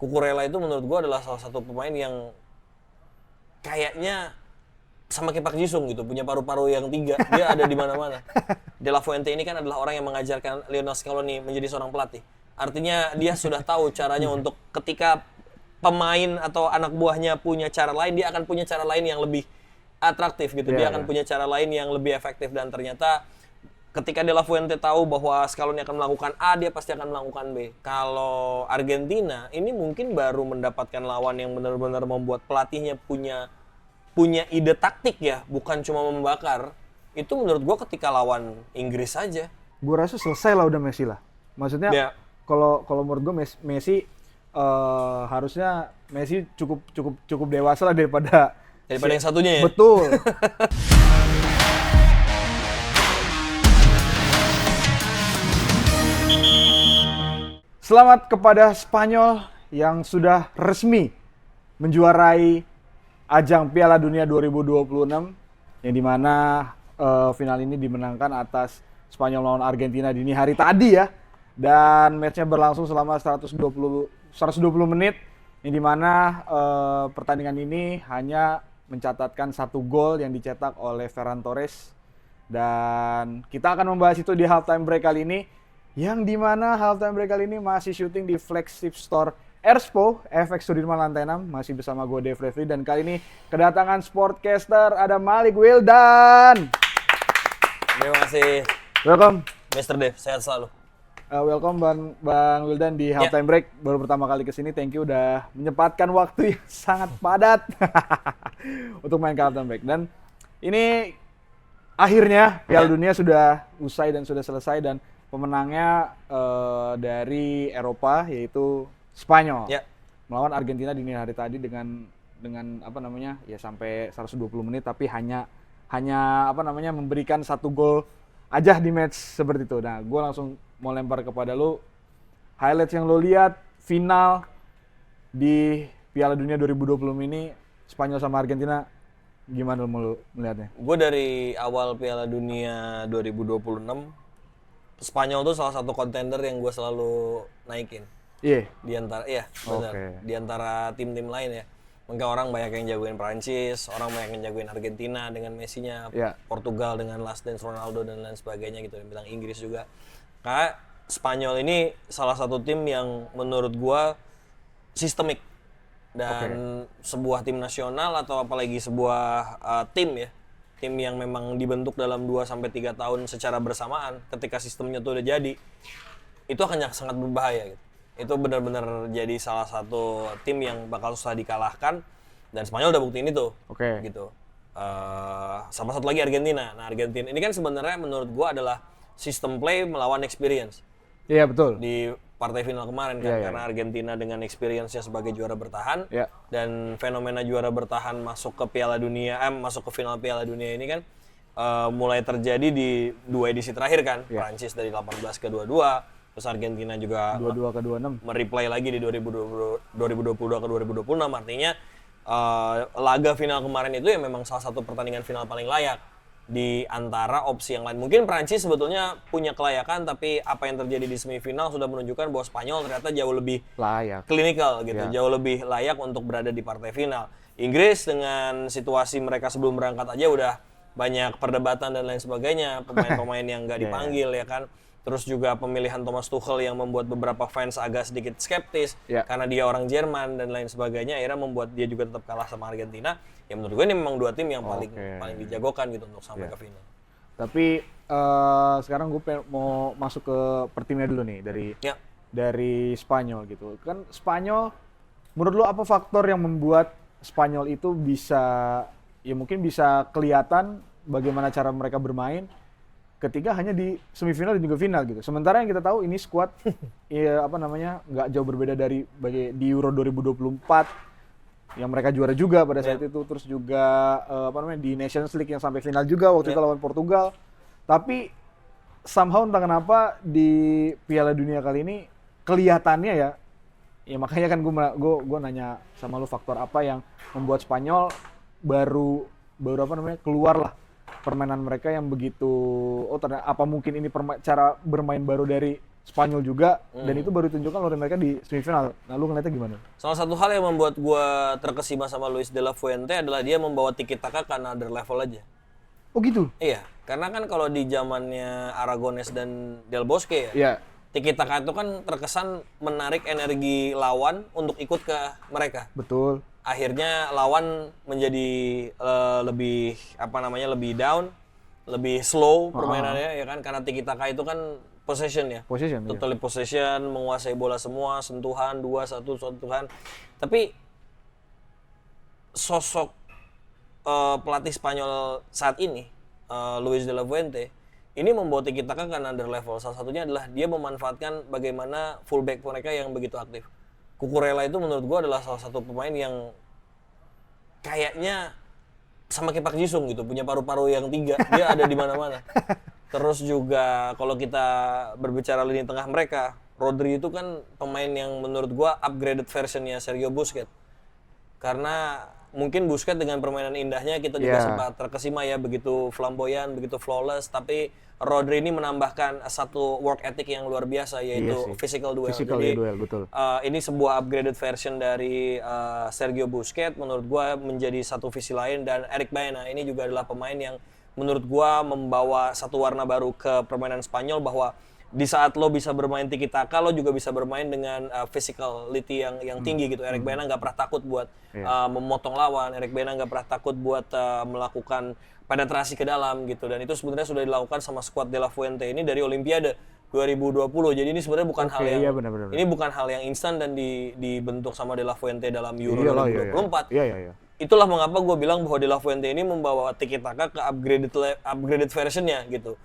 Cucurella itu menurut gue adalah salah satu pemain yang kayaknya sama kayak Park Ji-sung gitu, punya paru-paru yang 3, dia ada di mana-mana. De La Fuente ini kan adalah orang yang mengajarkan Lionel Scaloni menjadi seorang pelatih. Artinya dia sudah tahu caranya untuk ketika pemain atau anak buahnya punya cara lain, dia akan punya cara lain yang lebih atraktif gitu. Dia akan punya cara lain yang lebih efektif, dan ternyata ketika De La Fuente tahu bahwa Scaloni akan melakukan A, dia pasti akan melakukan B. Kalau Argentina ini mungkin baru mendapatkan lawan yang benar-benar membuat pelatihnya punya ide taktik ya, bukan cuma membakar. Itu menurut gua ketika lawan Inggris saja. Gua rasa selesai lah udah Messi lah. Maksudnya kalau menurut gua Messi harusnya Messi cukup dewasa lah daripada yang satunya ya. Betul. Selamat kepada Spanyol yang sudah resmi menjuarai ajang Piala Dunia 2026, yang dimana final ini dimenangkan atas Spanyol lawan Argentina dini hari tadi ya, dan matchnya berlangsung selama 120 menit, yang dimana pertandingan ini hanya mencatatkan 1 gol yang dicetak oleh Ferran Torres, dan kita akan membahas itu di halftime break kali ini, yang dimana halftime break kali ini masih syuting di flagship store Erspo, FX Sudirman Lantai 6, masih bersama gue Dave Refri, dan kali ini kedatangan sportcaster ada Malik Wildan. Terima kasih. Welcome. Mr. Dave, sehat selalu. Welcome Bang Wildan di halftime break, baru pertama kali kesini, thank you udah menyempatkan waktu yang sangat padat untuk main ke halftime break. Dan ini akhirnya Piala Dunia sudah usai dan sudah selesai, dan pemenangnya dari Eropa yaitu Spanyol, melawan Argentina dini hari tadi dengan apa namanya ya sampai 120 menit, tapi hanya apa namanya memberikan 1 gol aja di match seperti itu. Nah, gue langsung mau lempar kepada lu highlights yang lo lihat final di Piala Dunia 2020 ini, Spanyol sama Argentina, gimana lo melihatnya? Gue dari awal Piala Dunia 2026, Spanyol tuh salah satu kontender yang gue selalu naikin. Iya. Benar. Di antara tim-tim lain ya. Mungkin orang banyak yang jagoin Prancis, orang banyak yang jagoin Argentina dengan Messi-nya, Portugal dengan Last Dance Ronaldo dan lain sebagainya gitu, dan bilang Inggris juga. Karena Spanyol ini salah satu tim yang menurut gua sistemik, dan sebuah tim nasional atau apalagi sebuah tim ya, tim yang memang dibentuk dalam 2-3 tahun secara bersamaan, ketika sistemnya tuh udah jadi, itu akan sangat berbahaya gitu. Itu benar-benar jadi salah satu tim yang bakal susah dikalahkan, dan Spanyol udah buktiin itu. Gitu. Sama satu lagi Argentina. Nah, Argentina ini kan sebenarnya menurut gua adalah sistem play melawan experience. Iya, betul. Di partai final kemarin kan, karena Argentina dengan experience-nya sebagai juara bertahan, dan fenomena juara bertahan masuk ke Piala Dunia, masuk ke final Piala Dunia ini kan mulai terjadi di 2 edisi terakhir kan. Prancis dari 18 ke 22, terus Argentina juga 22 ke 26 mereplay lagi di 2022 ke 2026. Artinya laga final kemarin itu ya memang salah satu pertandingan final paling layak di antara opsi yang lain. Mungkin Prancis sebetulnya punya kelayakan, tapi apa yang terjadi di semifinal sudah menunjukkan bahwa Spanyol ternyata jauh lebih layak, klinikal gitu, jauh lebih layak untuk berada di partai final. Inggris dengan situasi mereka sebelum berangkat aja udah banyak perdebatan dan lain sebagainya, pemain-pemain yang nggak dipanggil ya kan. Terus juga pemilihan Thomas Tuchel yang membuat beberapa fans agak sedikit skeptis karena dia orang Jerman dan lain sebagainya, akhirnya membuat dia juga tetap kalah sama Argentina. Ya menurut gue ini memang 2 tim yang paling dijagokan gitu untuk sampai ke final. Tapi sekarang gue mau masuk ke per timnya dulu nih dari Spanyol gitu. Kan Spanyol, menurut lo apa faktor yang membuat Spanyol itu bisa kelihatan bagaimana cara mereka bermain ketika hanya di semifinal dan juga final gitu. Sementara yang kita tahu ini squad nggak jauh berbeda dari di Euro 2024 yang mereka juara juga pada saat itu, terus juga di Nations League yang sampai final juga waktu itu lawan Portugal. Tapi somehow entah kenapa di Piala Dunia kali ini kelihatannya ya makanya kan gue nanya sama lu, faktor apa yang membuat Spanyol baru keluar lah permainan mereka yang begitu, ternyata apa mungkin ini cara bermain baru dari Spanyol juga, dan itu baru ditunjukkan oleh mereka di semifinal. Nah, lu ngeliatnya gimana? Salah satu hal yang membuat gue terkesima sama Luis de la Fuente adalah dia membawa tiki taka ke another level aja. Oh gitu? Iya, karena kan kalau di zamannya Aragones dan Del Bosque ya, tiki taka itu kan terkesan menarik energi lawan untuk ikut ke mereka. Betul. Akhirnya lawan menjadi lebih lebih down, lebih slow permainannya ya kan, karena tiki taka itu kan possession ya. Totally possession, menguasai bola semua, sentuhan 2-1 sentuhan. Tapi sosok pelatih Spanyol saat ini, Luis de la Fuente, ini membawa tiki taka ke another level. Salah satunya adalah dia memanfaatkan bagaimana fullback mereka yang begitu aktif. Cucurella itu menurut gua adalah salah satu pemain yang kayaknya sama kayak Park Ji-sung gitu, punya paru-paru yang 3, dia ada di mana-mana. Terus juga kalau kita berbicara lini tengah mereka, Rodri itu kan pemain yang menurut gua upgraded versionnya Sergio Busquets. Karena mungkin Busquets dengan permainan indahnya kita juga sempat terkesima ya, begitu flamboyan, begitu flawless, tapi Rodri ini menambahkan satu work ethic yang luar biasa, yaitu physical duel. Jadi betul. Ini sebuah upgraded version dari Sergio Busquets, menurut gua menjadi satu visi lain, dan Eric Baena ini juga adalah pemain yang menurut gua membawa satu warna baru ke permainan Spanyol, bahwa di saat lo bisa bermain tiki taka, lo juga bisa bermain dengan physicality yang tinggi gitu. Eric Baena nggak pernah takut buat memotong lawan. Eric Baena nggak pernah takut buat melakukan penetrasi ke dalam gitu. Dan itu sebenarnya sudah dilakukan sama skuad De La Fuente ini dari Olimpiade 2020. Jadi ini sebenarnya bukan hal yang ini bukan hal yang instan dan dibentuk sama De La Fuente dalam Euro 2024. Itulah mengapa gue bilang bahwa De La Fuente ini membawa tiki taka ke upgraded versionnya gitu.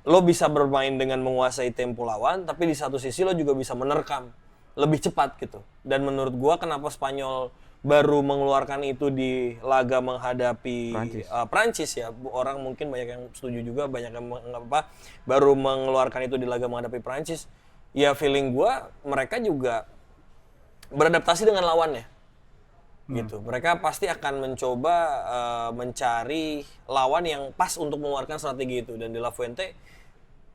Lo bisa bermain dengan menguasai tempo lawan, tapi di satu sisi lo juga bisa menerkam lebih cepat gitu. Dan menurut gue kenapa Spanyol baru mengeluarkan itu di laga menghadapi Prancis ya. Orang mungkin banyak yang setuju juga, banyak yang baru mengeluarkan itu di laga menghadapi Prancis. Ya feeling gue mereka juga beradaptasi dengan lawannya. Gitu. Mereka pasti akan mencoba mencari lawan yang pas untuk mengeluarkan strategi itu, dan De La Fuente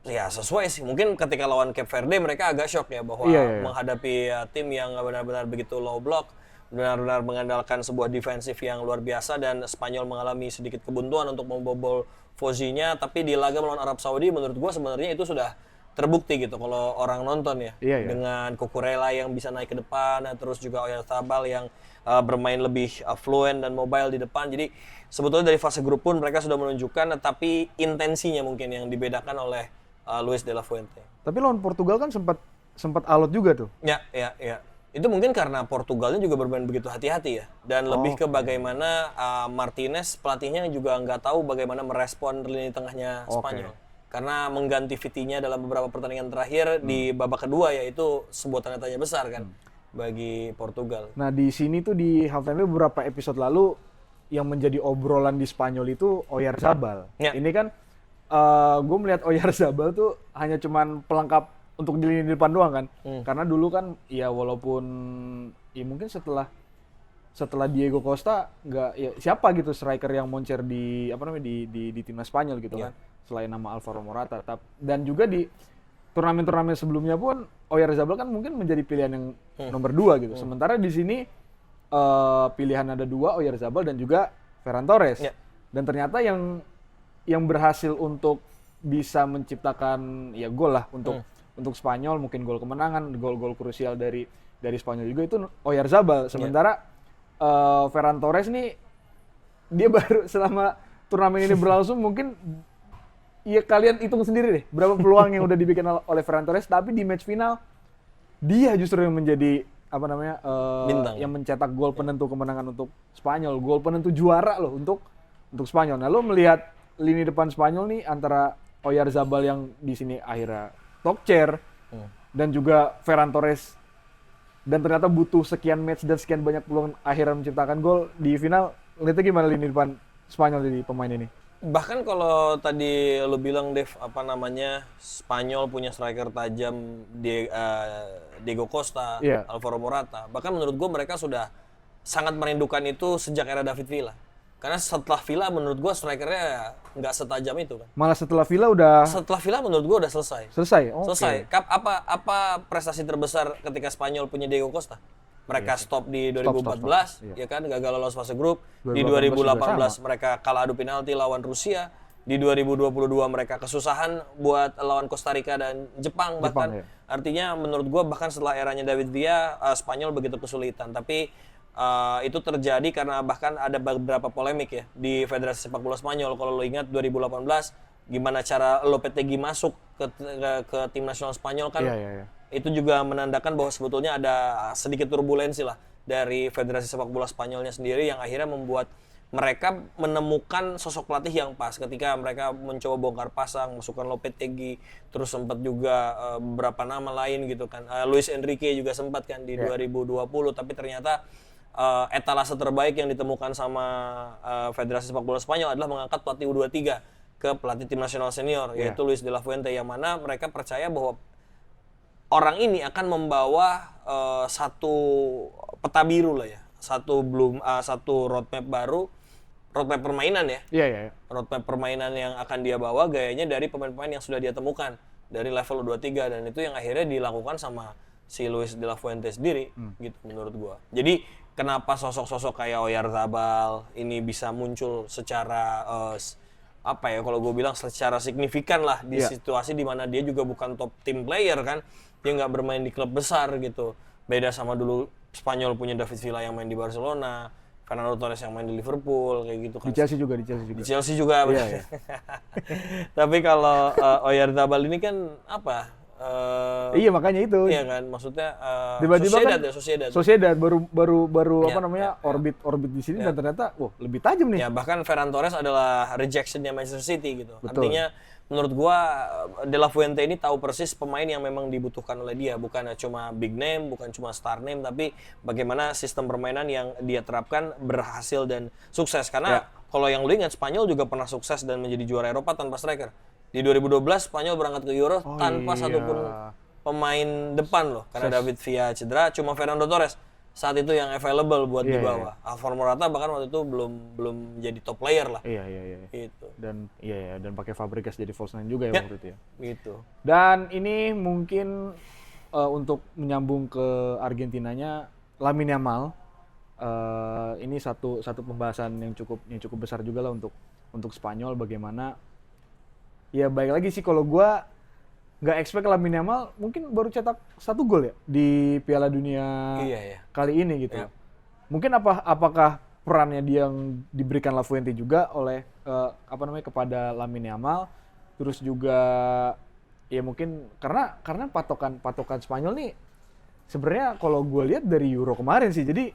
ya sesuai sih. Mungkin ketika lawan Cape Verde mereka agak shock ya bahwa menghadapi tim yang benar-benar begitu low block, benar-benar mengandalkan sebuah defensif yang luar biasa, dan Spanyol mengalami sedikit kebuntuan untuk membobol Fozi-nya. Tapi di laga melawan Arab Saudi menurut gua sebenarnya itu sudah terbukti gitu kalau orang nonton ya, dengan Cucurella yang bisa naik ke depan, terus juga Oyarzabal yang bermain lebih fluent dan mobile di depan. Jadi sebetulnya dari fase grup pun mereka sudah menunjukkan, tapi intensinya mungkin yang dibedakan oleh Luis de la Fuente. Tapi lawan Portugal kan sempat alot juga tuh. Ya. Itu mungkin karena Portugalnya juga bermain begitu hati-hati ya, dan lebih ke bagaimana Martinez pelatihnya juga nggak tahu bagaimana merespon lini tengahnya Spanyol. Karena mengganti Vitinha dalam beberapa pertandingan terakhir di babak kedua, yaitu sebuah tanda tanya besar kan bagi Portugal. Nah di sini tuh di halftime beberapa episode lalu yang menjadi obrolan di Spanyol itu Oyarzabal. Ini kan gue melihat Oyarzabal tuh hanya cuman pelengkap untuk di lini depan doang kan. Karena dulu kan ya walaupun ya mungkin setelah Diego Costa nggak ya siapa gitu striker yang moncer di di timnas Spanyol gitu kan, selain nama Alvaro Morata. Dan juga di turnamen-turnamen sebelumnya pun Oyarzabal kan mungkin menjadi pilihan yang nomor 2 gitu. Sementara di sini pilihan ada 2, Oyarzabal dan juga Ferran Torres. Dan ternyata yang berhasil untuk bisa menciptakan ya gol lah untuk Spanyol, mungkin gol kemenangan, gol-gol krusial dari Spanyol juga itu Oyarzabal. Sementara Ferran Torres nih dia baru selama turnamen ini berlangsung mungkin ya kalian hitung sendiri deh berapa peluang yang udah dibikin oleh Ferran Torres, tapi di match final dia justru yang menjadi bintang yang mencetak gol penentu kemenangan untuk Spanyol, gol penentu juara loh untuk Spanyol. Nah, lo melihat lini depan Spanyol nih antara Oyarzabal yang di sini akhirnya top chair dan juga Ferran Torres, dan ternyata butuh sekian match dan sekian banyak peluang akhirnya menciptakan gol di final. Lihatnya gimana lini depan Spanyol dari pemain ini? Bahkan kalau tadi lo bilang Dev, Spanyol punya striker tajam Diego Costa, Alvaro Morata. Bahkan menurut gue mereka sudah sangat merindukan itu sejak era David Villa. Karena setelah Villa menurut gue strikernya nggak setajam itu kan. Malah setelah Villa udah... Setelah Villa menurut gue udah selesai. Selesai? Okay. Selesai. Apa prestasi terbesar ketika Spanyol punya Diego Costa? Mereka stop di 2014, ya kan, gagal lolos fase grup. Di 2018 mereka kalah adu penalti lawan Rusia. Di 2022 mereka kesusahan buat lawan Costa Rica dan Jepang bahkan. Ya. Artinya menurut gue bahkan setelah eranya David Villa, Spanyol begitu kesulitan. Tapi itu terjadi karena bahkan ada beberapa polemik ya di Federasi Sepak Bola Spanyol. Kalau lo ingat 2018 gimana cara Lopetegui masuk ke tim nasional Spanyol kan, itu juga menandakan bahwa sebetulnya ada sedikit turbulensi lah dari Federasi Sepak Bola Spanyolnya sendiri yang akhirnya membuat mereka menemukan sosok pelatih yang pas ketika mereka mencoba bongkar pasang, masukkan Lopetegui, terus sempat juga beberapa nama lain gitu kan. Luis Enrique juga sempat kan di 2020, tapi ternyata etalase terbaik yang ditemukan sama Federasi Sepak Bola Spanyol adalah mengangkat pelatih U23 ke pelatih tim nasional senior, yaitu Luis de la Fuente, yang mana mereka percaya bahwa orang ini akan membawa satu peta biru lah ya, satu roadmap baru, roadmap permainan ya. Roadmap permainan yang akan dia bawa gayanya dari pemain-pemain yang sudah dia temukan dari level U23, dan itu yang akhirnya dilakukan sama si Luis de la Fuente sendiri gitu menurut gua. Jadi kenapa sosok-sosok kayak Oyarzabal ini bisa muncul secara kalau gue bilang secara signifikan lah di situasi di mana dia juga bukan top team player kan, dia nggak bermain di klub besar gitu. Beda sama dulu Spanyol punya David Villa yang main di Barcelona, Fernando Torres yang main di Liverpool kayak gitu kan. Di Chelsea juga. Di Chelsea juga. Iya. Tapi kalau Oyarzabal ini kan iya makanya itu. Iya kan, maksudnya Sociedad baru orbit di sini dan ternyata lebih tajam nih. Ya bahkan Ferran Torres adalah rejection-nya Manchester City gitu. Betul. Artinya menurut gua De La Fuente ini tahu persis pemain yang memang dibutuhkan oleh dia, bukan cuma big name, bukan cuma star name, tapi bagaimana sistem permainan yang dia terapkan berhasil dan sukses. Karena kalau yang lu ingat, Spanyol juga pernah sukses dan menjadi juara Eropa tanpa striker. Di 2012 Spanyol berangkat ke Euro tanpa satupun pemain depan loh, karena David Villa cedera, cuma Fernando Torres saat itu yang available buat dibawa. Alvaro Morata bahkan waktu itu belum jadi top player lah. Iya. Gitu. Dan pakai Fabregas jadi false nine juga ya waktu itu ya. Gitu. Dan ini mungkin untuk menyambung ke Argentinanya, Lamine Yamal ini satu pembahasan yang cukup besar juga lah untuk Spanyol, bagaimana ya baik lagi sih kalau gue nggak expect Lamine Yamal mungkin baru cetak 1 gol ya di Piala Dunia kali ini gitu. Mungkin apakah perannya dia yang diberikan La Fuente juga oleh kepada Lamine Yamal, terus juga ya mungkin karena patokan Spanyol nih sebenarnya kalau gue lihat dari Euro kemarin sih, jadi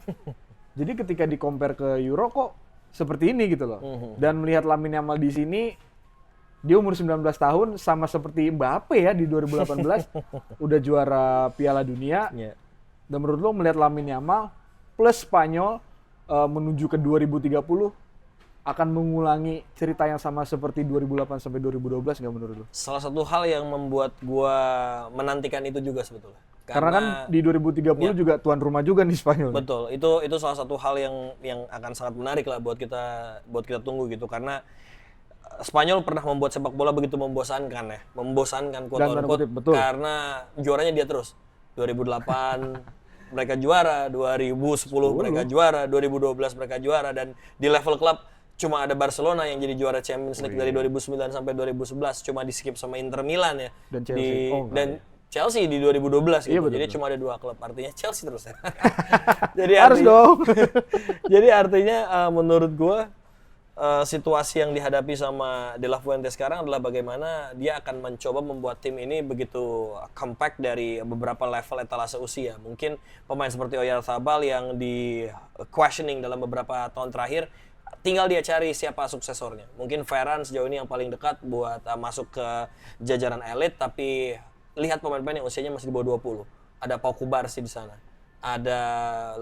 ketika di compare ke Euro kok seperti ini gitu loh. Dan melihat Lamine Yamal di sini, dia umur 19 tahun sama seperti Mbappe ya di 2018 udah juara Piala Dunia. Dan menurut lo melihat Lamine Yamal plus Spanyol menuju ke 2030 akan mengulangi cerita yang sama seperti 2008 sampai 2012 nggak menurut lo? Salah satu hal yang membuat gua menantikan itu juga sebetulnya. Karena kan di 2030 juga tuan rumah juga nih Spanyol. Betul, itu salah satu hal yang akan sangat menarik lah buat kita tunggu gitu, karena Spanyol pernah membuat sepak bola begitu membosankan ya, quote-unquote, karena juaranya dia terus. 2008 mereka juara, 2010 mereka juara, 2012 mereka juara, dan di level klub cuma ada Barcelona yang jadi juara Champions League dari 2009 sampai 2011, cuma di skip sama Inter Milan ya. Dan Chelsea. Chelsea di 2012 gitu. Jadi cuma ada 2 klub, artinya Chelsea terus ya. Harus dong. Jadi artinya menurut gua situasi yang dihadapi sama De La Fuente sekarang adalah bagaimana dia akan mencoba membuat tim ini begitu compact dari beberapa level etalase usia. Mungkin pemain seperti Oyarzabal yang di questioning dalam beberapa tahun terakhir, tinggal dia cari siapa suksesornya. Mungkin Ferran sejauh ini yang paling dekat buat masuk ke jajaran elit, tapi lihat pemain-pemain yang usianya masih di bawah 20. Ada Pau Kubarsi di sana. Ada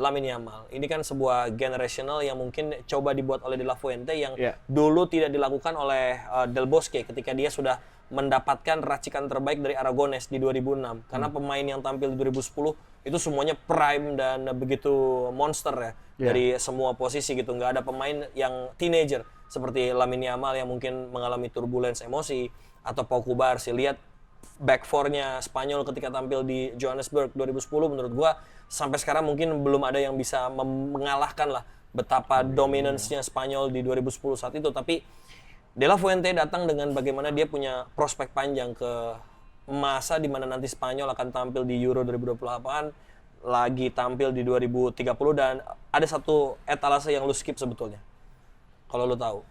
Lamine Yamal. Ini kan sebuah generational yang mungkin coba dibuat oleh De La Fuente yang dulu tidak dilakukan oleh Del Bosque ketika dia sudah mendapatkan racikan terbaik dari Aragones di 2006. Karena pemain yang tampil di 2010 itu semuanya prime dan begitu monster ya dari semua posisi gitu. Nggak ada pemain yang teenager seperti Lamine Yamal yang mungkin mengalami turbulence emosi, atau Pau Cubarsí. Lihat back four-nya Spanyol ketika tampil di Johannesburg 2010, menurut gua sampai sekarang mungkin belum ada yang bisa mengalahkan lah betapa dominance-nya Spanyol di 2010 saat itu. Tapi De La Fuente datang dengan bagaimana dia punya prospek panjang ke masa di mana nanti Spanyol akan tampil di Euro 2028, lagi tampil di 2030, dan ada satu etalase yang lu skip sebetulnya. Kalau lu tahu,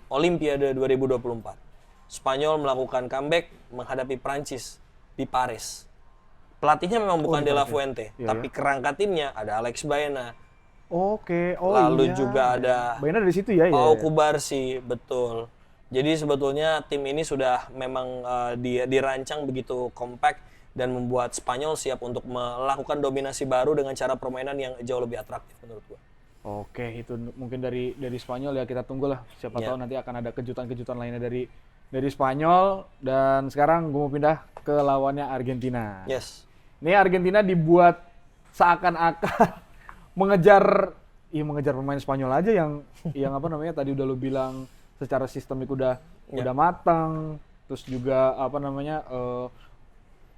Olimpiade 2024. Spanyol melakukan comeback menghadapi Prancis di Paris. Pelatihnya memang bukan De La Fuente, tapi kerangka timnya ada Alex Baena. Lalu juga ada Baena dari situ ya. Pau Cubarsí, betul. Jadi sebetulnya tim ini sudah memang dirancang begitu kompak dan membuat Spanyol siap untuk melakukan dominasi baru dengan cara permainan yang jauh lebih atraktif menurut gua. Oke, itu mungkin dari Spanyol ya, kita tunggulah. Siapa tahu nanti akan ada kejutan-kejutan lainnya dari Spanyol. Dan sekarang gua mau pindah ke lawannya Argentina. Yes. Ini Argentina dibuat seakan-akan mengejar pemain Spanyol aja yang apa namanya tadi udah lu bilang secara sistemik udah matang, terus juga apa namanya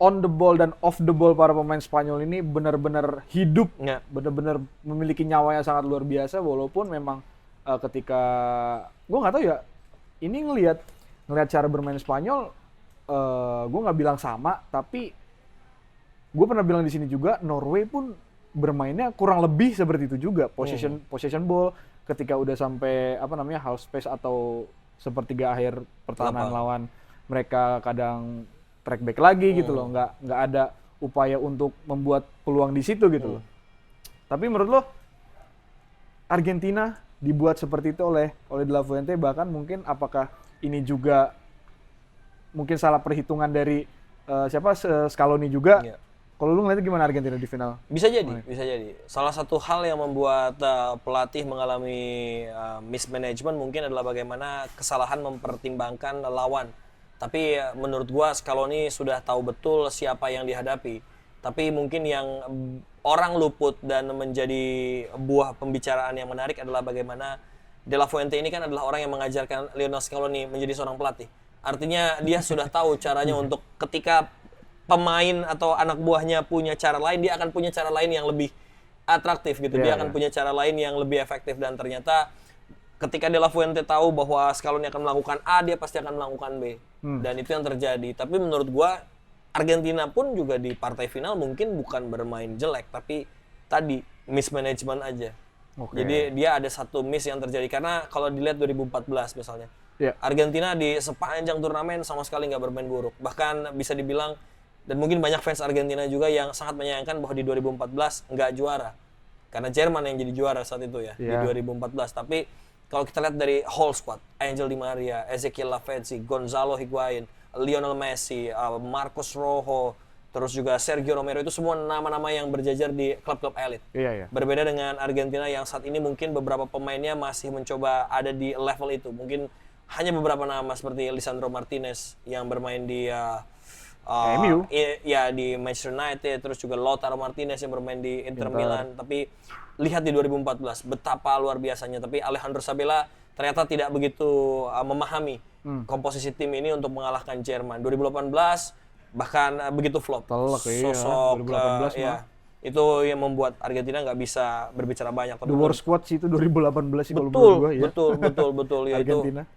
on the ball dan off the ball para pemain Spanyol ini benar-benar hidup, benar-benar memiliki nyawa yang sangat luar biasa. Walaupun memang ketika gue nggak tahu ya, ini ngelihat cara bermain Spanyol, gue nggak bilang sama, tapi gue pernah bilang di sini juga Norway pun bermainnya kurang lebih seperti itu juga, possession ball. Ketika udah sampai apa namanya half space atau sepertiga akhir pertahanan lawan, mereka kadang track back lagi gitu loh, nggak ada upaya untuk membuat peluang di situ gitu loh. Tapi menurut lo Argentina dibuat seperti itu oleh De La Fuente, bahkan mungkin apakah ini juga mungkin salah perhitungan dari Scaloni juga? Kalau lu ngeliatnya gimana Argentina di final? Bisa jadi. Salah satu hal yang membuat pelatih mengalami mismanagement mungkin adalah bagaimana kesalahan mempertimbangkan lawan. Tapi menurut gua Scaloni sudah tahu betul siapa yang dihadapi. Tapi mungkin yang orang luput dan menjadi buah pembicaraan yang menarik adalah bagaimana De La Fuente ini kan adalah orang yang mengajarkan Lionel Scaloni menjadi seorang pelatih. Artinya dia sudah tahu caranya untuk ketika pemain atau anak buahnya punya cara lain, dia akan punya cara lain yang lebih atraktif gitu. Dia akan punya cara lain yang lebih efektif, dan ternyata ketika De La Fuente tahu bahwa Scaloni akan melakukan A, dia pasti akan melakukan B. Dan itu yang terjadi. Tapi menurut gua Argentina pun juga di partai final mungkin bukan bermain jelek, tapi tadi mismanagement aja. Jadi dia ada satu miss yang terjadi, karena kalau dilihat 2014 misalnya, Argentina di sepanjang turnamen sama sekali nggak bermain buruk. Bahkan bisa dibilang, dan mungkin banyak fans Argentina juga yang sangat menyayangkan bahwa di 2014 nggak juara. Karena Jerman yang jadi juara saat itu ya, di 2014. Tapi kalau kita lihat dari whole squad, Angel Di Maria, Ezequiel Lavezzi, Gonzalo Higuain, Lionel Messi, Marcos Rojo, terus juga Sergio Romero, itu semua nama-nama yang berjajar di klub-klub elit. Berbeda dengan Argentina yang saat ini mungkin beberapa pemainnya masih mencoba ada di level itu. Mungkin hanya beberapa nama seperti Lisandro Martinez yang bermain di MU. Ya di Manchester United, terus juga Lautaro Martinez yang bermain di Inter Milan. Tapi lihat di 2014 betapa luar biasanya. Tapi Alejandro Sabella ternyata tidak begitu memahami komposisi tim ini untuk mengalahkan Jerman. 2018 bahkan begitu flop. Sosok 2018 itu yang membuat Argentina nggak bisa berbicara banyak. The worst squad sih itu 2018 sih kalau menurut gua ya. Betul ya.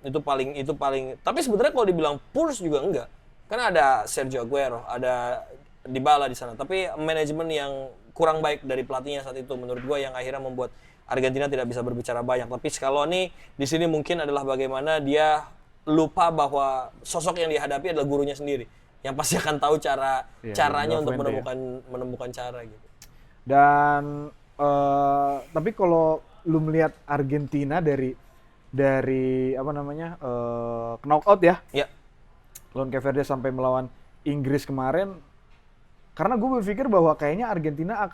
Itu paling. Tapi sebenarnya kalau dibilang poor juga enggak. Karena ada Sergio Aguero, ada Dybala di sana. Tapi manajemen yang kurang baik dari pelatihnya saat itu menurut gua yang akhirnya membuat Argentina tidak bisa berbicara banyak. Tapi Scaloni di sini mungkin adalah bagaimana dia lupa bahwa sosok yang dihadapi adalah gurunya sendiri, yang pasti akan tahu caranya untuk menemukan cara gitu. Dan tapi kalau lu melihat Argentina dari apa namanya knockout ya, lawan Cape Verde sampai melawan Inggris kemarin, karena gue berpikir bahwa kayaknya Argentina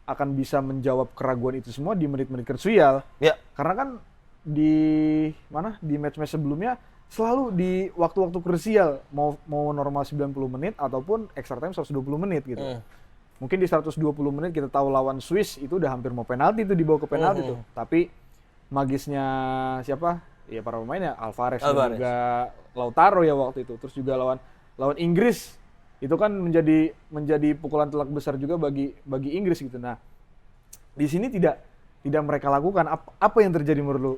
akan bisa menjawab keraguan itu semua di menit-menit krusial. Karena kan di match-match sebelumnya selalu di waktu-waktu krusial, mau normal 90 menit ataupun extra time 120 menit gitu. mungkin di 120 menit kita tahu lawan Swiss itu udah hampir mau penalti tuh, dibawa ke penalti tuh. Tapi magisnya siapa? Ya para pemainnya Alvarez dan juga Lautaro ya waktu itu. Terus juga lawan Inggris itu kan menjadi pukulan telak besar juga bagi Inggris gitu. Nah, di sini tidak mereka lakukan. Apa yang terjadi menurut lu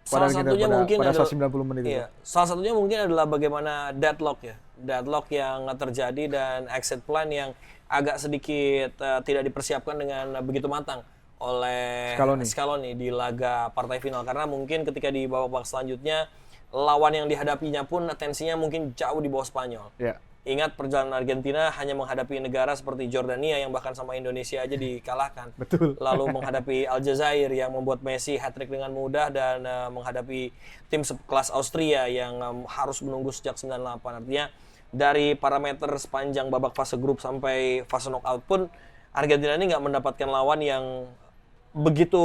pada saat 90 menit itu? Iya. Salah satunya mungkin adalah bagaimana deadlock yang terjadi dan exit plan yang agak sedikit tidak dipersiapkan dengan begitu matang oleh Scaloni di laga partai final, karena mungkin ketika di babak selanjutnya lawan yang dihadapinya pun tensinya mungkin jauh di bawah Spanyol. Yeah. Ingat perjalanan Argentina hanya menghadapi negara seperti Jordania yang bahkan sama Indonesia aja dikalahkan. Betul. Lalu menghadapi Aljazair yang membuat Messi hat-trick dengan mudah dan menghadapi tim sekelas Austria yang harus menunggu sejak 98. Artinya dari parameter sepanjang babak fase grup sampai fase knockout pun Argentina ini nggak mendapatkan lawan yang begitu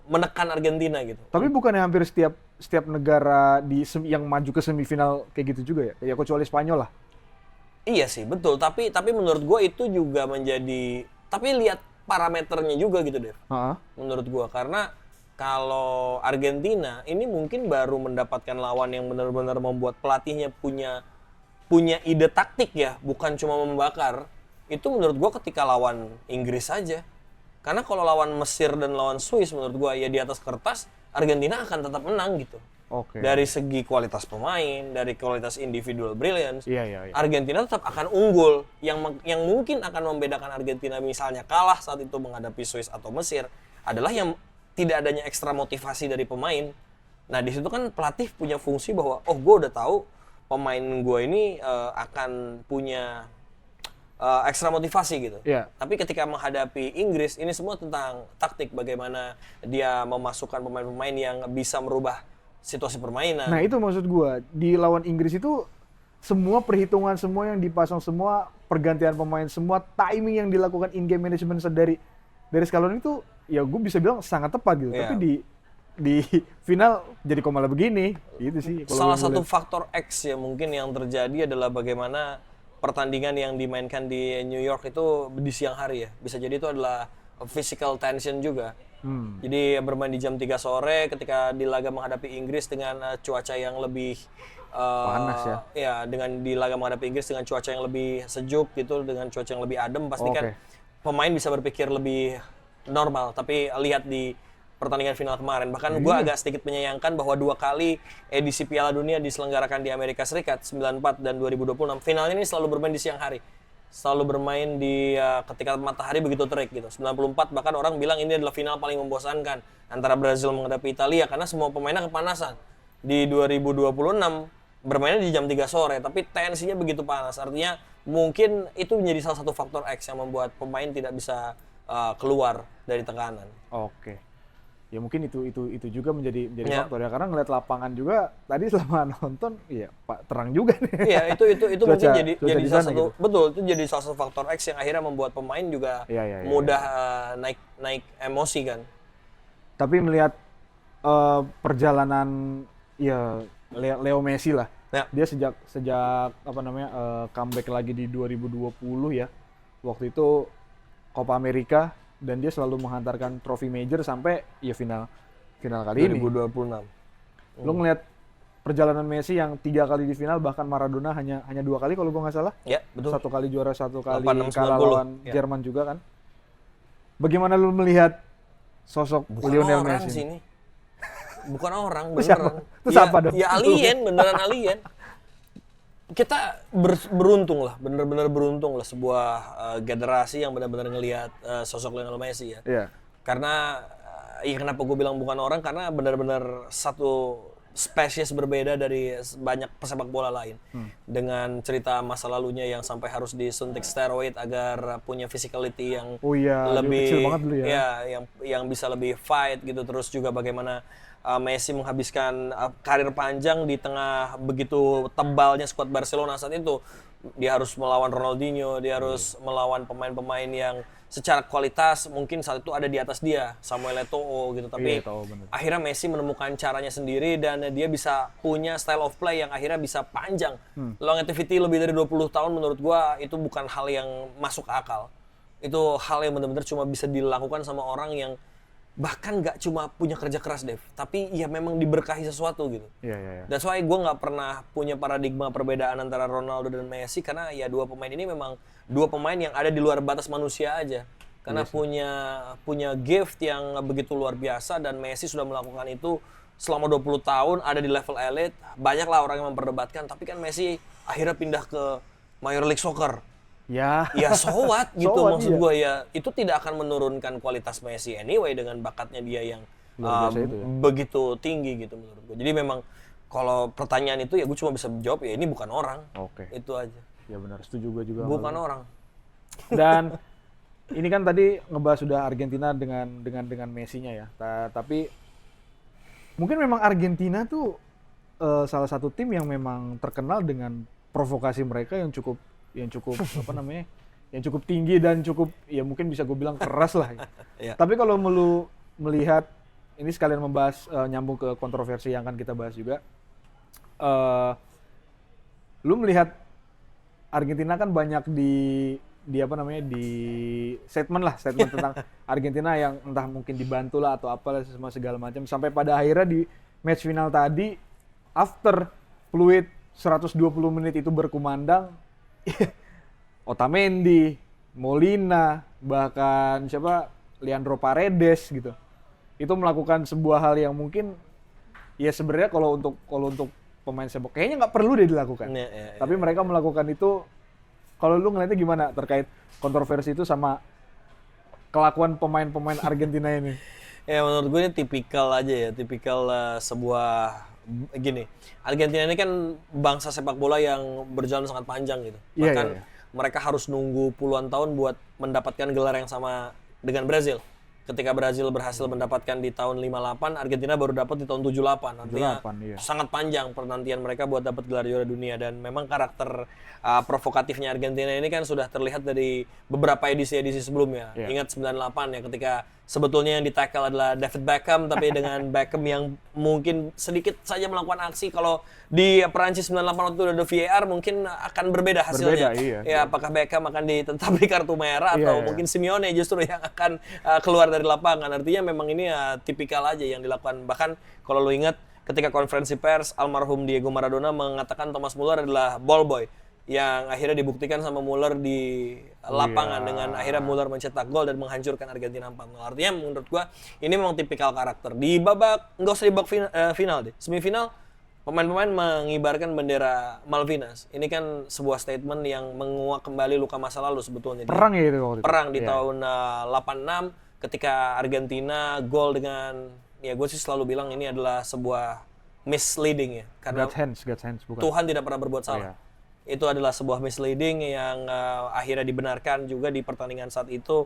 menekan Argentina gitu. Tapi bukannya hampir setiap negara yang maju ke semifinal kayak gitu juga ya? Ya kecuali Spanyol lah. Iya sih, betul. Tapi menurut gue itu juga menjadi... Tapi lihat parameternya juga gitu, Dev. Menurut gue. Karena kalau Argentina ini mungkin baru mendapatkan lawan yang benar-benar membuat pelatihnya punya ide taktik ya. Bukan cuma membakar. Itu menurut gue ketika lawan Inggris saja. Karena kalau lawan Mesir dan lawan Swiss menurut gue ya di atas kertas Argentina akan tetap menang gitu. Okay. Dari segi kualitas pemain, dari kualitas individual brilliance, Argentina tetap akan unggul. Yang mungkin akan membedakan Argentina misalnya kalah saat itu menghadapi Swiss atau Mesir adalah yang tidak adanya ekstra motivasi dari pemain. Nah di situ kan pelatih punya fungsi bahwa gue udah tahu pemain gue ini akan punya ekstra motivasi gitu. Yeah. Tapi ketika menghadapi Inggris ini semua tentang taktik, bagaimana dia memasukkan pemain-pemain yang bisa merubah situasi permainan. Nah itu maksud gue, di lawan Inggris itu semua perhitungan semua yang dipasang, semua pergantian pemain, semua timing yang dilakukan in-game management dari Scaloni itu ya gue bisa bilang sangat tepat gitu. Yeah. Tapi di final jadi kok malah begini gitu sih. Salah satu faktor X ya mungkin yang terjadi adalah bagaimana pertandingan yang dimainkan di New York itu di siang hari ya. Bisa jadi itu adalah physical tension juga. Jadi bermain di jam 3 sore ketika di laga menghadapi Inggris dengan cuaca yang lebih panas ya. Ya, dengan di laga menghadapi Inggris dengan cuaca yang lebih sejuk gitu, dengan cuaca yang lebih adem, pastikan pemain bisa berpikir lebih normal. Tapi lihat di pertandingan final kemarin, bahkan gue agak sedikit menyayangkan bahwa 2 kali edisi Piala Dunia diselenggarakan di Amerika Serikat 94 dan 2026, finalnya ini selalu bermain di siang hari. Selalu bermain di ketika matahari begitu terik gitu. 94 bahkan orang bilang ini adalah final paling membosankan antara Brazil menghadapi Italia karena semua pemainnya kepanasan. Di 2026 bermainnya di jam 3 sore tapi tensinya begitu panas. Artinya mungkin itu menjadi salah satu faktor X yang membuat pemain tidak bisa keluar dari tekanan. Oke. Ya mungkin itu juga menjadi faktor ya, karena ngeliat lapangan juga tadi selama nonton ya Pak terang juga nih. Iya, itu mungkin jadi salah satu gitu. Betul, itu jadi salah satu faktor X yang akhirnya membuat pemain juga mudah naik emosi kan. Tapi melihat perjalanan ya Leo Messi lah. Ya. Dia sejak comeback lagi di 2020 ya. Waktu itu Copa America dan dia selalu menghantarkan trofi major sampai ya final kali 2026. Ini. Lo ngeliat perjalanan Messi yang 3 kali di final, bahkan Maradona hanya 2 kali kalau gue nggak salah. Ya, betul. 1 kali juara, 1 kali kalah lawan Jerman juga kan. Bagaimana lo melihat sosok Lionel Messi? Sini. Bukan orang, beneran. Itu siapa dong? Ya alien, beneran alien. Kita beruntung lah, benar-benar beruntung lah sebuah generasi yang benar-benar ngelihat sosok Lionel Messi ya. Yeah. Karena ya kenapa gue bilang bukan orang, karena benar-benar satu spesies berbeda dari banyak pesepak bola lain. Dengan cerita masa lalunya yang sampai harus disuntik steroid agar punya physicality yang lebih kecil banget dulu ya. Yang bisa lebih fight gitu, terus juga bagaimana Messi menghabiskan karir panjang di tengah begitu tebalnya skuad Barcelona saat itu. Dia harus melawan Ronaldinho, dia harus melawan pemain-pemain yang secara kualitas mungkin saat itu ada di atas dia, Samuel Eto'o gitu. Tapi akhirnya Messi menemukan caranya sendiri dan dia bisa punya style of play yang akhirnya bisa panjang. Longevity lebih dari 20 tahun menurut gua itu bukan hal yang masuk akal. Itu hal yang benar-benar cuma bisa dilakukan sama orang yang bahkan nggak cuma punya kerja keras, Dev, tapi ya memang diberkahi sesuatu gitu. That's why gue nggak pernah punya paradigma perbedaan antara Ronaldo dan Messi, karena ya dua pemain ini memang dua pemain yang ada di luar batas manusia aja. Karena punya gift yang begitu luar biasa, dan Messi sudah melakukan itu selama 20 tahun, ada di level elite. Banyaklah orang yang memperdebatkan, tapi kan Messi akhirnya pindah ke Major League Soccer. Ya so what gitu, maksud gue ya itu tidak akan menurunkan kualitas Messi anyway dengan bakatnya dia yang begitu tinggi gitu menurut gue. Jadi memang kalau pertanyaan itu ya gue cuma bisa jawab ya ini bukan orang. Itu aja. Ya benar, setuju gue juga. Bukan orang. Dan ini kan tadi ngebahas sudah Argentina dengan Messi-nya ya. Tapi mungkin memang Argentina tuh salah satu tim yang memang terkenal dengan provokasi mereka yang cukup yang cukup tinggi dan cukup ya mungkin bisa gue bilang keras lah. Tapi kalau melihat ini sekalian membahas nyambung ke kontroversi yang akan kita bahas juga, lu melihat Argentina kan banyak di statement tentang Argentina yang entah mungkin dibantu lah atau apalah semua segala macam, sampai pada akhirnya di match final tadi after fluid 120 menit itu berkumandang, Otamendi, Molina, bahkan Leandro Paredes gitu, itu melakukan sebuah hal yang mungkin ya sebenarnya kalau untuk pemain sepak kayaknya nggak perlu dilakukan. Tapi mereka melakukan itu. Kalau lu ngeliatnya gimana terkait kontroversi itu sama kelakuan pemain-pemain Argentina ini? Ya menurut gue ini tipikal aja ya, sebuah gini. Argentina ini kan bangsa sepak bola yang berjalan sangat panjang gitu. Bahkan mereka harus nunggu puluhan tahun buat mendapatkan gelar yang sama dengan Brazil. Ketika Brazil berhasil mendapatkan di tahun 58, Argentina baru dapat di tahun 78. Artinya sangat panjang penantian mereka buat dapat gelar juara dunia, dan memang karakter provokatifnya Argentina ini kan sudah terlihat dari beberapa edisi-edisi sebelumnya. Ingat 98 ya, ketika sebetulnya yang di-tackle adalah David Beckham, tapi dengan Beckham yang mungkin sedikit saja melakukan aksi. Kalau di Perancis 98 waktu itu ada VAR, mungkin akan berbeda hasilnya. Apakah Beckham akan ditetapkan kartu merah atau mungkin Simeone justru yang akan keluar dari lapangan. Artinya memang ini ya tipikal aja yang dilakukan. Bahkan kalau lo ingat ketika konferensi pers, almarhum Diego Maradona mengatakan Thomas Muller adalah ball boy, yang akhirnya dibuktikan sama Muller di lapangan dengan akhirnya Muller mencetak gol dan menghancurkan Argentina 4-0. Artinya menurut gua ini memang tipikal karakter. Di babak, nggak usah di babak final deh, semifinal pemain-pemain mengibarkan bendera Malvinas. Ini kan sebuah statement yang menguak kembali luka masa lalu sebetulnya. Perang ya itu. Perang di tahun 86 ketika Argentina gol dengan, ya gue sih selalu bilang ini adalah sebuah misleading ya. Karena God's hands, bukan. Tuhan tidak pernah berbuat salah. Itu adalah sebuah misleading yang akhirnya dibenarkan juga di pertandingan saat itu.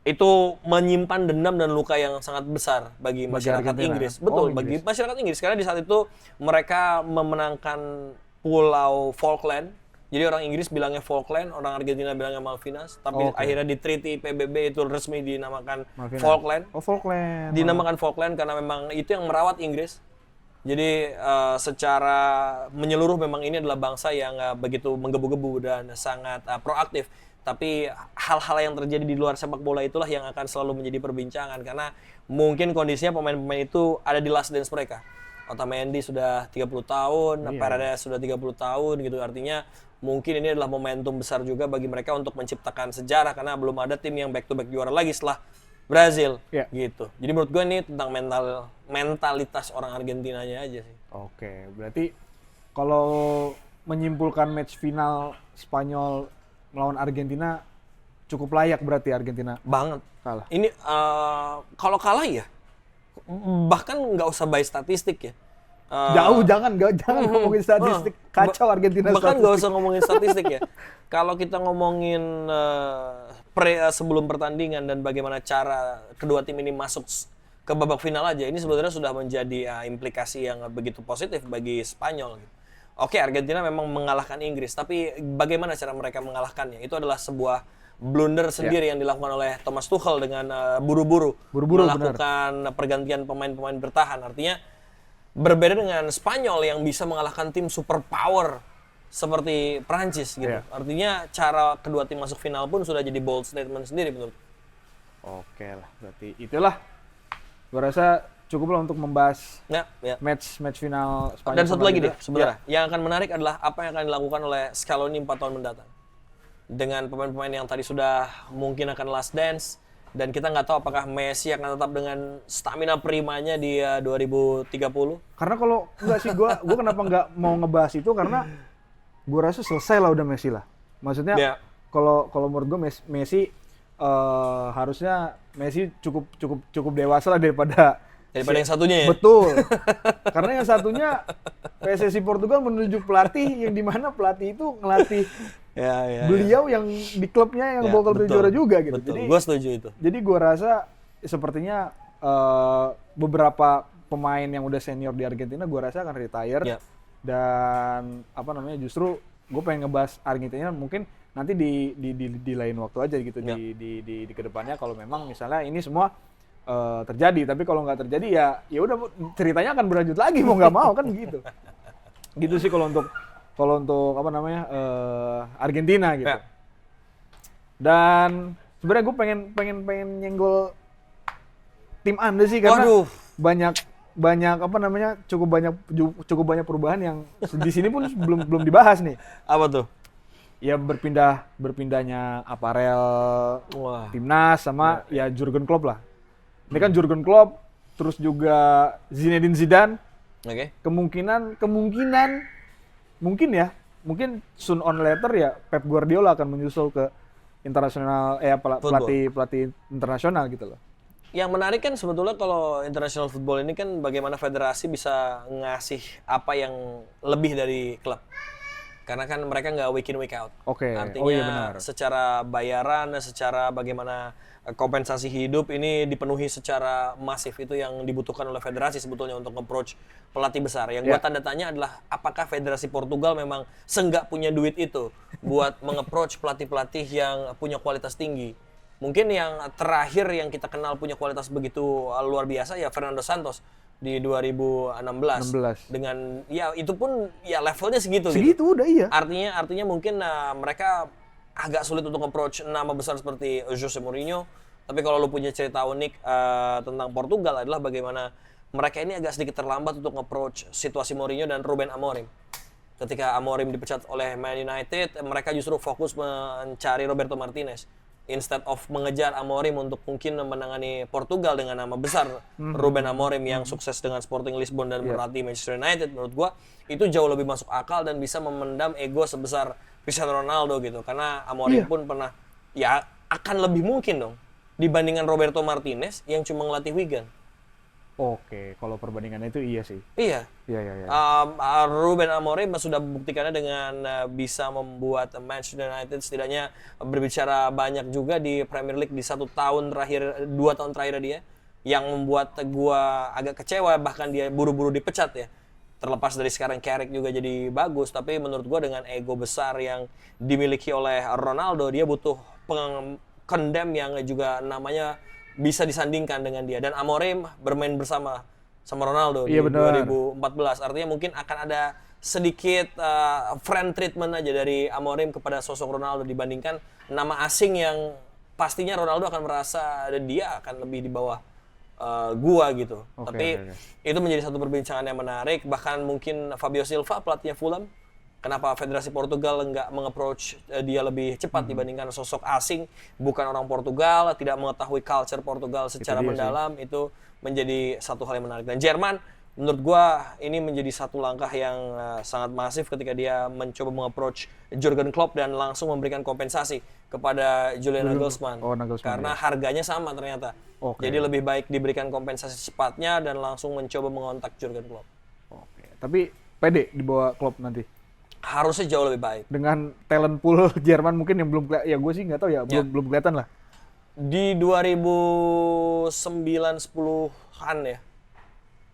Itu menyimpan dendam dan luka yang sangat besar bagi masyarakat Inggris. Betul, bagi masyarakat Inggris. Karena di saat itu mereka memenangkan Pulau Falkland. Jadi orang Inggris bilangnya Falkland, orang Argentina bilangnya Malvinas. Tapi akhirnya di Treaty PBB itu resmi dinamakan Falkland. Falkland. Dinamakan Falkland karena memang itu yang merawat Inggris. Jadi secara menyeluruh memang ini adalah bangsa yang begitu menggebu-gebu dan sangat proaktif. Tapi hal-hal yang terjadi di luar sepak bola itulah yang akan selalu menjadi perbincangan. Karena mungkin kondisinya pemain-pemain itu ada di last dance mereka. Otamendi sudah 30 tahun, Paredes sudah 30 tahun gitu. Artinya mungkin ini adalah momentum besar juga bagi mereka untuk menciptakan sejarah. Karena belum ada tim yang back-to-back juara lagi setelah Brazil gitu. Jadi menurut gue ini tentang mentalitas orang Argentinanya aja sih. Oke, berarti kalau menyimpulkan match final Spanyol melawan Argentina cukup layak berarti Argentina. Banget. Kalah. Ini kalau kalah ya bahkan nggak usah by statistik ya. Jangan ngomongin statistik. Kacau Argentina. Bahkan nggak usah ngomongin statistik ya. Kalau kita ngomongin sebelum pertandingan dan bagaimana cara kedua tim ini masuk ke babak final aja, ini sebenarnya sudah menjadi implikasi yang begitu positif bagi Spanyol. Oke, Argentina memang mengalahkan Inggris, tapi bagaimana cara mereka mengalahkannya? Itu adalah sebuah blunder sendiri yang dilakukan oleh Thomas Tuchel dengan buru-buru melakukan pergantian pemain-pemain bertahan. Artinya berbeda dengan Spanyol yang bisa mengalahkan tim superpower seperti Prancis gitu. Artinya cara kedua tim masuk final pun sudah jadi bold statement sendiri menurut. Oke lah, berarti itulah. Gue rasa cukup lah untuk membahas match final Spanyol. Dan satu lagi deh sebenarnya, yang akan menarik adalah apa yang akan dilakukan oleh Scaloni 4 tahun mendatang. Dengan pemain-pemain yang tadi sudah mungkin akan last dance, dan kita nggak tahu apakah Messi akan tetap dengan stamina primanya di 2030. Karena kalau enggak sih, gue kenapa nggak mau ngebahas itu, karena gue rasa selesai lah udah Messi lah. Maksudnya kalau menurut gue Messi harusnya Messi cukup dewasa lah daripada yang satunya ya? Betul. Karena yang satunya PSSI Portugal menunjuk pelatih yang dimana pelatih itu ngelatih beliau yang di klubnya yang bakal juara juga gitu. Betul. Gue setuju itu. Jadi gue rasa sepertinya beberapa pemain yang udah senior di Argentina gue rasa akan retire. Dan justru gue pengen ngebahas Argentina mungkin nanti di lain waktu aja gitu, di kedepannya kalau memang misalnya ini semua terjadi. Tapi kalau nggak terjadi ya udah ceritanya akan berlanjut lagi mau nggak mau kan gitu. Gitu sih kalau untuk Argentina gitu. Dan sebenarnya gue pengen nyenggol tim Anda sih, karena cukup banyak perubahan yang di sini pun belum dibahas nih. Apa tuh? Ya berpindahnya aparel timnas sama Jurgen Klopp lah. Ini kan Jurgen Klopp, terus juga Zinedine Zidane. Kemungkinan mungkin soon on later ya Pep Guardiola akan menyusul ke internasional pelatih internasional gitu loh. Yang menarik kan sebetulnya kalau international football ini kan bagaimana federasi bisa ngasih apa yang lebih dari klub. Karena kan mereka nggak week in week out. Artinya secara bayaran, secara bagaimana kompensasi hidup ini dipenuhi secara masif. Itu yang dibutuhkan oleh federasi sebetulnya untuk approach pelatih besar. Yang gua tanda tanya adalah apakah federasi Portugal memang senggak punya duit itu buat meng-approach pelatih-pelatih yang punya kualitas tinggi. Mungkin yang terakhir yang kita kenal punya kualitas begitu luar biasa ya Fernando Santos di 2016. Dengan itu pun levelnya segitu gitu. Udah iya. Artinya mungkin mereka agak sulit untuk approach nama besar seperti Jose Mourinho. Tapi kalau lu punya cerita unik tentang Portugal adalah bagaimana mereka ini agak sedikit terlambat untuk approach situasi Mourinho dan Ruben Amorim. Ketika Amorim dipecat oleh Man United, mereka justru fokus mencari Roberto Martinez. Instead of mengejar Amorim untuk mungkin menangani Portugal dengan nama besar Ruben Amorim yang sukses dengan Sporting Lisbon dan berlatih Manchester United, menurut gua itu jauh lebih masuk akal dan bisa memendam ego sebesar Cristiano Ronaldo gitu. Karena Amorim pun pernah akan lebih mungkin dong dibandingkan Roberto Martinez yang cuma ngelatih Wigan. Oke, kalau perbandingan itu iya sih. Iya. Ruben Amorim sudah membuktikannya dengan bisa membuat Manchester United setidaknya berbicara banyak juga di Premier League di 2 tahun terakhir dia, yang membuat gua agak kecewa, bahkan dia buru-buru dipecat ya. Terlepas dari sekarang Carrick juga jadi bagus, tapi menurut gua dengan ego besar yang dimiliki oleh Ronaldo, dia butuh pendem yang juga namanya bisa disandingkan dengan dia. Dan Amorim bermain bersama Ronaldo di 2014. Artinya mungkin akan ada sedikit friend treatment aja dari Amorim kepada sosok Ronaldo dibandingkan nama asing yang pastinya Ronaldo akan merasa dia akan lebih di bawah gua gitu. Tapi itu menjadi satu perbincangan yang menarik. Bahkan mungkin Fabio Silva, pelatihnya Fulham, kenapa Federasi Portugal nggak meng-approach dia lebih cepat dibandingkan sosok asing, bukan orang Portugal, tidak mengetahui culture Portugal secara mendalam, itu menjadi satu hal yang menarik. Dan Jerman, menurut gua ini menjadi satu langkah yang sangat masif ketika dia mencoba meng-approach Jurgen Klopp dan langsung memberikan kompensasi kepada Julian Nagelsmann. Karena harganya sama ternyata. Jadi lebih baik diberikan kompensasi secepatnya dan langsung mencoba mengontak Jurgen Klopp. Tapi pede dibawa Klopp nanti? Harusnya jauh lebih baik. Dengan talent pool Jerman mungkin yang belum gue sih nggak tahu belum kelihatan lah. Di 2009-10-an ya,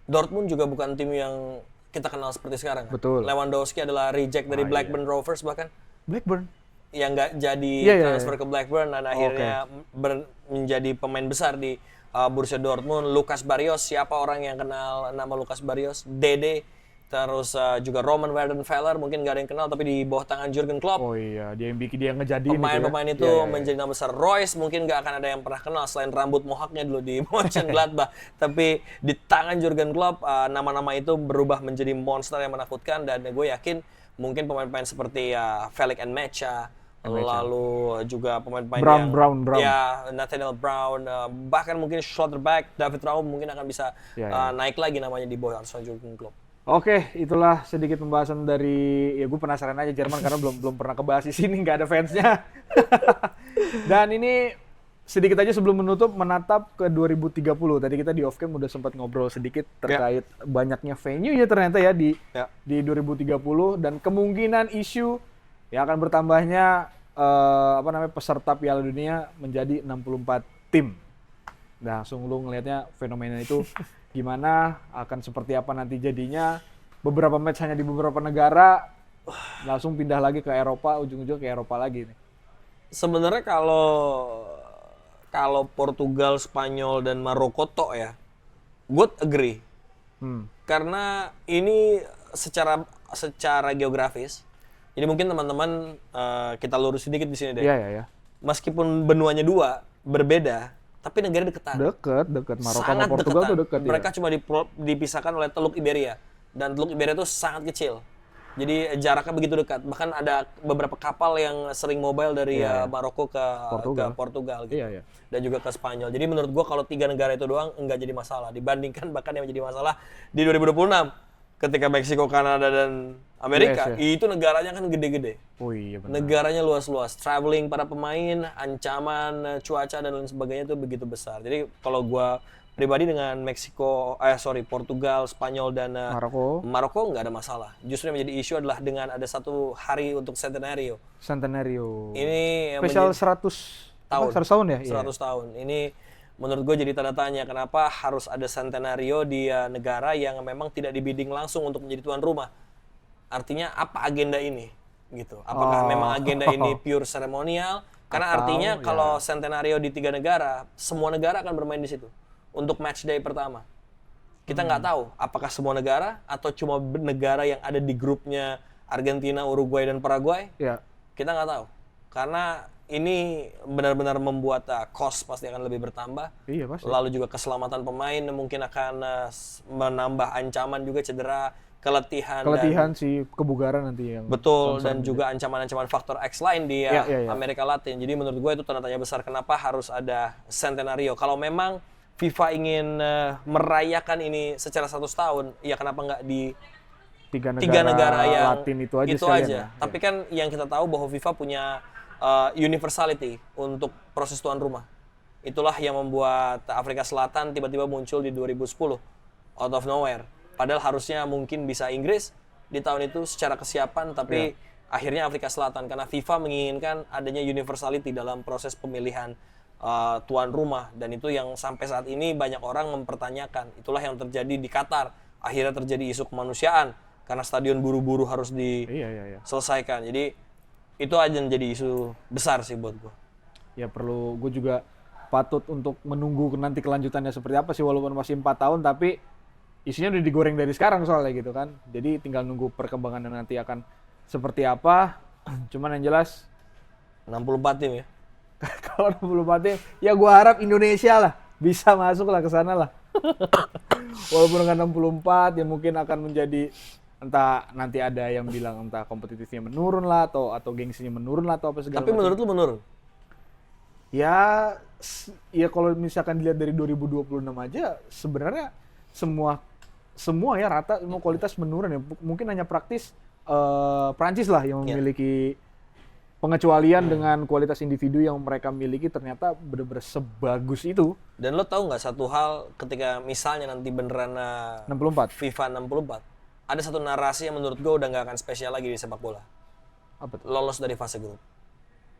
Dortmund juga bukan tim yang kita kenal seperti sekarang. Betul. Lewandowski adalah reject dari Blackburn Rovers bahkan. Blackburn? Yang nggak jadi transfer ke Blackburn dan akhirnya menjadi pemain besar di Borussia Dortmund. Lucas Barrios, siapa orang yang kenal nama Lucas Barrios? Dede. Terus juga Roman Weidenfeller mungkin nggak ada yang kenal, tapi di bawah tangan Jurgen Klopp. Oh iya, dia yang bikin, dia ngejadiin pemain-pemain itu menjadi nama besar. Royce mungkin nggak akan ada yang pernah kenal selain rambut mohawknya dulu di Mönchengladbach. Tapi di tangan Jurgen Klopp nama-nama itu berubah menjadi monster yang menakutkan, dan gue yakin mungkin pemain-pemain seperti Felix Nmecha, lalu juga pemain-pemain Brown. Ya, Nathaniel Brown, bahkan mungkin Schlotterbeck, David Raum mungkin akan bisa naik lagi namanya di bawah asuhan Jurgen Klopp. Oke, itulah sedikit pembahasan dari, ya gue penasaran aja Jerman karena belum pernah kebahas di sini, nggak ada fansnya. Dan ini sedikit aja sebelum menutup, menatap ke 2030. Tadi kita di off cam udah sempat ngobrol sedikit terkait banyaknya venue ya ternyata ya di 2030, dan kemungkinan isu yang akan bertambahnya peserta Piala Dunia menjadi 64 tim. Nah, langsung lu ngelihatnya fenomena itu gimana, akan seperti apa nanti jadinya. Beberapa match hanya di beberapa negara, langsung pindah lagi ke Eropa, ujung-ujung ke Eropa lagi nih. Sebenarnya kalau Portugal, Spanyol, dan Maroko tok ya, gue agree. Karena ini secara geografis, jadi mungkin teman-teman kita lurus sedikit di sini deh. Iya. Meskipun benuanya dua, berbeda, tapi negara deketan. Deket. Maroko sama Portugal tuh deket. Mereka cuma dipisahkan oleh Teluk Iberia, dan Teluk Iberia itu sangat kecil. Jadi jaraknya begitu dekat. Bahkan ada beberapa kapal yang sering mobile dari Maroko ke Portugal gitu. Iya. Dan juga ke Spanyol. Jadi menurut gua kalau 3 negara itu doang enggak jadi masalah. Dibandingkan bahkan yang menjadi masalah di 2026 ketika Meksiko, Kanada, dan Amerika, itu negaranya kan gede-gede. Oh iya benar. Negaranya luas-luas. Traveling para pemain, ancaman cuaca dan lain sebagainya itu begitu besar. Jadi kalau gua pribadi dengan Portugal, Spanyol, dan Maroko nggak ada masalah. Justru yang menjadi isu adalah dengan ada satu hari untuk Centenario. Ini spesial 100 tahun. 100 tahun ya? 100 tahun. Ini menurut gue jadi tanda tanya kenapa harus ada Centenario di negara yang memang tidak dibidding langsung untuk menjadi tuan rumah. Artinya apa agenda ini? Gitu. Apakah memang agenda ini pure seremonial? Karena artinya kalau Centenario di 3 negara, semua negara akan bermain di situ. Untuk match day pertama. Kita nggak tahu apakah semua negara atau cuma negara yang ada di grupnya Argentina, Uruguay, dan Paraguay. Kita nggak tahu. Karena ini benar-benar membuat cost pasti akan lebih bertambah. Iya, pasti. Lalu juga keselamatan pemain mungkin akan menambah ancaman juga cedera, keletihan sih, kebugaran nanti yang betul, dan juga ancaman-ancaman faktor X lain di Amerika Latin. Jadi menurut gue itu tanda tanya besar kenapa harus ada Centenario. Kalau memang FIFA ingin merayakan ini secara 100 tahun, ya kenapa nggak di 3 negara yang Latin itu aja. Ya. Tapi kan yang kita tahu bahwa FIFA punya universality untuk proses tuan rumah. Itulah yang membuat Afrika Selatan tiba-tiba muncul di 2010 out of nowhere. Padahal harusnya mungkin bisa Inggris di tahun itu secara kesiapan, tapi akhirnya Afrika Selatan karena FIFA menginginkan adanya universality dalam proses pemilihan tuan rumah, dan itu yang sampai saat ini banyak orang mempertanyakan. Itulah yang terjadi di Qatar. Akhirnya terjadi isu kemanusiaan karena stadion buru-buru harus diselesaikan. Jadi itu aja yang jadi isu besar sih buat gue. Ya perlu, gue juga patut untuk menunggu nanti kelanjutannya seperti apa sih, walaupun masih 4 tahun, tapi isunya udah digoreng dari sekarang soalnya gitu kan. Jadi tinggal nunggu perkembangannya nanti akan seperti apa. Cuman yang jelas 64 tim ya. Kalau 64 tim, ya gue harap Indonesia lah bisa masuk lah ke sana lah. Walaupun dengan 64 ya mungkin akan menjadi, entah nanti ada yang bilang entah kompetitifnya menurun lah atau gengsinya menurun lah atau apa segala. Tapi menurut lu menurun? Ya kalau misalkan dilihat dari 2026 aja sebenarnya semua ya rata, semua kualitas menurun ya. Mungkin hanya praktis Prancis lah yang memiliki pengecualian dengan kualitas individu yang mereka miliki ternyata benar-benar sebagus itu. Dan lo tahu nggak satu hal, ketika misalnya nanti beneran 64 FIFA 64, ada satu narasi yang menurut gue udah nggak akan spesial lagi di sepak bola. Apa tuh? Lolos dari fase grup.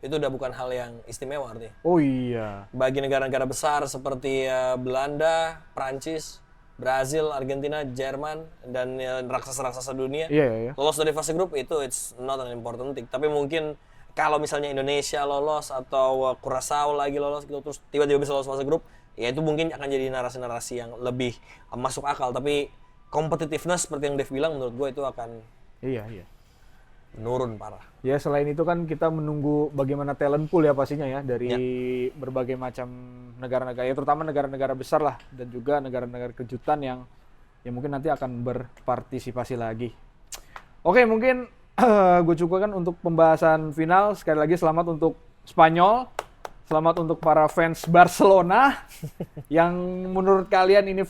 Itu udah bukan hal yang istimewa artinya. Oh iya. Bagi negara-negara besar seperti Belanda, Prancis, Brazil, Argentina, Jerman, dan raksasa-raksasa dunia, lolos dari fase grup itu it's not an important thing. Tapi mungkin kalau misalnya Indonesia lolos atau Curaçao lagi lolos gitu, terus tiba-tiba bisa lolos fase grup, ya itu mungkin akan jadi narasi-narasi yang lebih masuk akal. Tapi competitiveness seperti yang Dev bilang menurut gue itu akan iya menurun parah. Ya selain itu kan kita menunggu bagaimana talent pool ya pastinya ya dari berbagai macam negara-negara ya, terutama negara-negara besar lah, dan juga negara-negara kejutan yang mungkin nanti akan berpartisipasi lagi. Oke, mungkin gue cukupkan untuk pembahasan final. Sekali lagi selamat untuk Spanyol, selamat untuk para fans Barcelona yang menurut kalian ini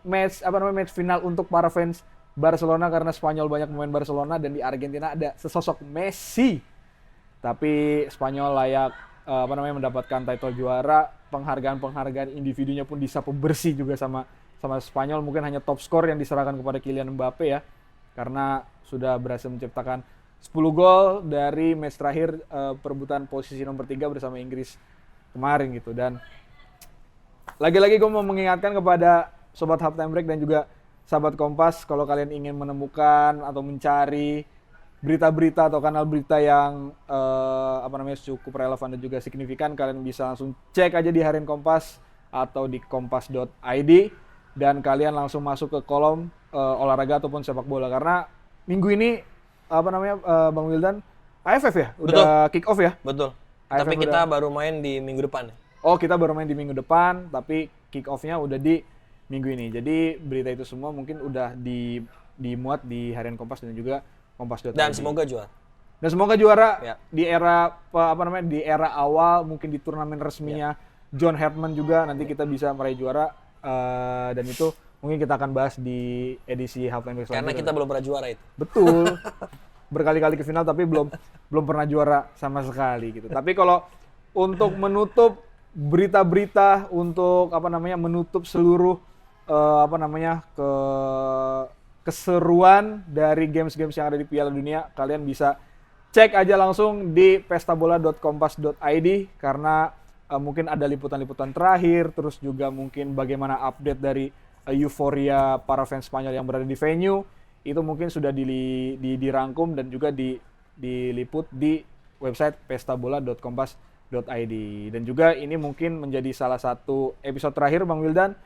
match final untuk para fans Barcelona, karena Spanyol banyak pemain Barcelona dan di Argentina ada sesosok Messi. Tapi Spanyol layak mendapatkan title juara, penghargaan individunya pun disapu bersih juga sama Spanyol. Mungkin hanya top skor yang diserahkan kepada Kylian Mbappe ya, karena sudah berhasil menciptakan 10 gol dari match terakhir perebutan posisi nomor 3 bersama Inggris kemarin gitu. Dan lagi-lagi gue mau mengingatkan kepada sobat Halftime Break dan juga sahabat Kompas, kalau kalian ingin menemukan atau mencari berita-berita atau kanal berita yang cukup relevan dan juga signifikan, kalian bisa langsung cek aja di Harian Kompas atau di kompas.id, dan kalian langsung masuk ke kolom olahraga ataupun sepak bola, karena minggu ini Bang Wildan, AFF ya udah kick off ya. Betul. AFF tapi kita baru main di minggu depan. Oh, kita baru main di minggu depan, tapi kick off-nya udah di minggu ini. Jadi berita itu semua mungkin udah dimuat di Harian Kompas dan juga kompas.id. Dan semoga juara. Dan semoga juara ya. Di era awal, mungkin di turnamen resminya John Hartman juga nanti kita bisa meraih juara, dan itu mungkin kita akan bahas di edisi Halftime Break selanjutnya. Karena kita belum pernah juara itu. Betul. Berkali-kali ke final tapi belum pernah juara sama sekali gitu. Tapi kalau untuk menutup berita-berita, untuk menutup seluruh keseruan dari games-games yang ada di Piala Dunia, kalian bisa cek aja langsung di pestabola.kompas.id, karena mungkin ada liputan-liputan terakhir, terus juga mungkin bagaimana update dari euforia para fans Spanyol yang berada di venue, itu mungkin sudah dirangkum dan juga diliput di website pestabola.kompas.id. Dan juga ini mungkin menjadi salah satu episode terakhir Bang Wildan.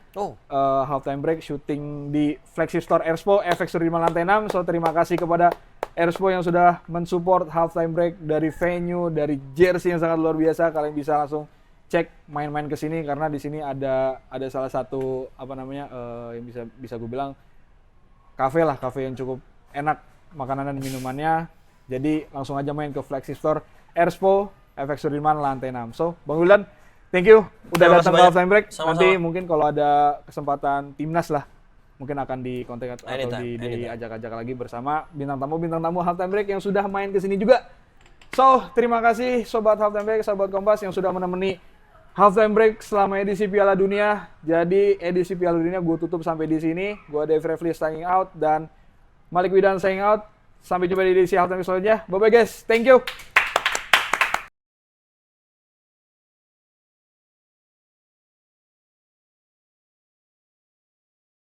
Halftime Break syuting di flagship store Erspo FX Sudirman lantai 6. So terima kasih kepada Erspo yang sudah mensupport Halftime Break dari venue, dari jersey yang sangat luar biasa. Kalian bisa langsung cek main-main ke sini, karena di sini ada salah satu yang bisa gue bilang kafe yang cukup enak makanan dan minumannya. Jadi langsung aja main ke flagship store Erspo FX Sudirman lantai 6. So, Bang Wildan, thank you udah datang ke Halftime Break. Sama-sama. Nanti mungkin kalau ada kesempatan timnas lah, mungkin akan dikontak atau diajak-ajak lagi bersama bintang tamu Halftime Break yang sudah main ke sini juga. So, terima kasih sobat Halftime Break, sobat Kompas yang sudah menemani Halftime Break selama edisi Piala Dunia. Jadi edisi Piala Dunia gue tutup sampai di sini. Gue Dave Refli signing out dan Malik Widan signing out. Sampai jumpa di edisi Halftime Break selanjutnya. Bye bye guys. Thank you.